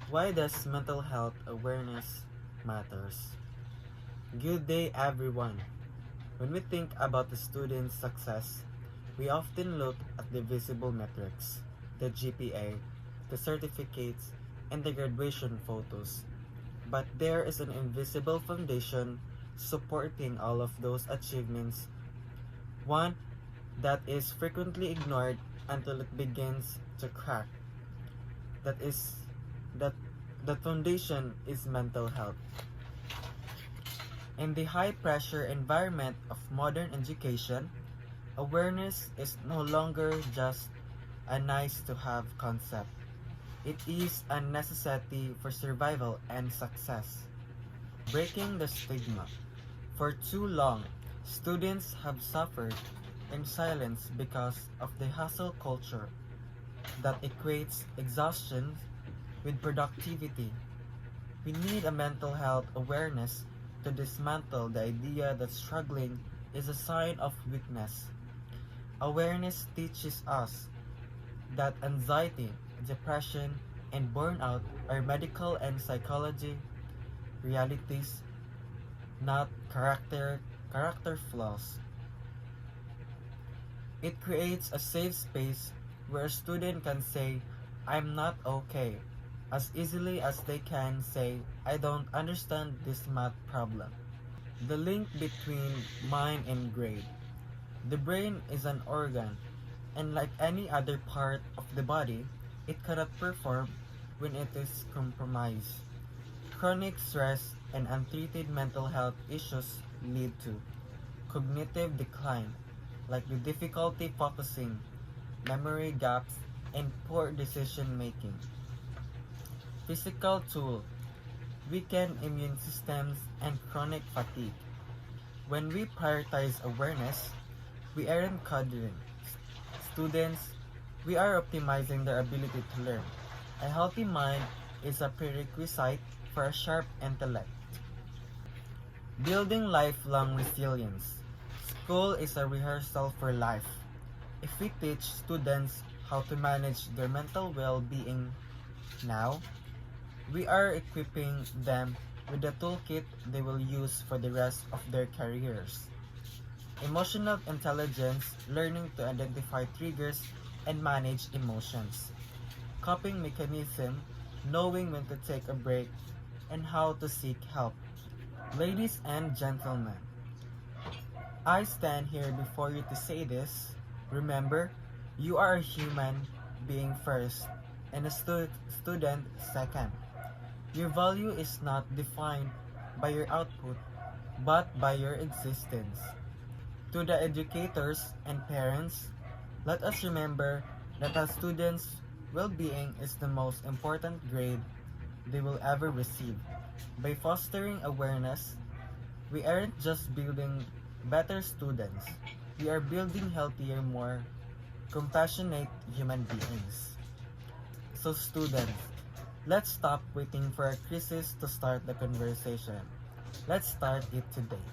Why does mental health awareness matters? Good day everyone. When we think about the student's success, we often look at the visible metrics, the GPA, the certificates, and the graduation photos. But there is an invisible foundation supporting all of those achievements, one that is frequently ignored until it begins to crack. That is that the foundation is mental health. In the high-pressure environment of modern education, awareness is no longer just a nice-to-have concept. It is a necessity for survival and success. Breaking the stigma. For too long, students have suffered in silence because of the hustle culture that equates exhaustion with productivity. We need a mental health awareness to dismantle the idea that struggling is a sign of weakness. Awareness teaches us that anxiety, depression, and burnout are medical and psychology realities, not character flaws. It creates a safe space where a student can say, "I'm not okay," as easily as they can say, "I don't understand this math problem." The link between mind and grade. The brain is an organ, and like any other part of the body, it cannot perform when it is compromised. Chronic stress and untreated mental health issues lead to cognitive decline, like the difficulty focusing, memory gaps, and poor decision making. Physical tool, weakened immune systems, and chronic fatigue. When we prioritize awareness, we aren't coddling students, we are optimizing their ability to learn. A healthy mind is a prerequisite for a sharp intellect. Building lifelong resilience. School is a rehearsal for life. If we teach students how to manage their mental well-being now, we are equipping them with the toolkit they will use for the rest of their careers. Emotional intelligence, learning to identify triggers and manage emotions. Coping mechanism, knowing when to take a break and how to seek help. Ladies and gentlemen, I stand here before you to say this. Remember, you are a human being first and a student second. Your value is not defined by your output, but by your existence. To the educators and parents, let us remember that a student's well-being is the most important grade they will ever receive. By fostering awareness, we aren't just building better students, we are building healthier, more compassionate human beings. So students, let's stop waiting for a crisis to start the conversation. Let's start it today.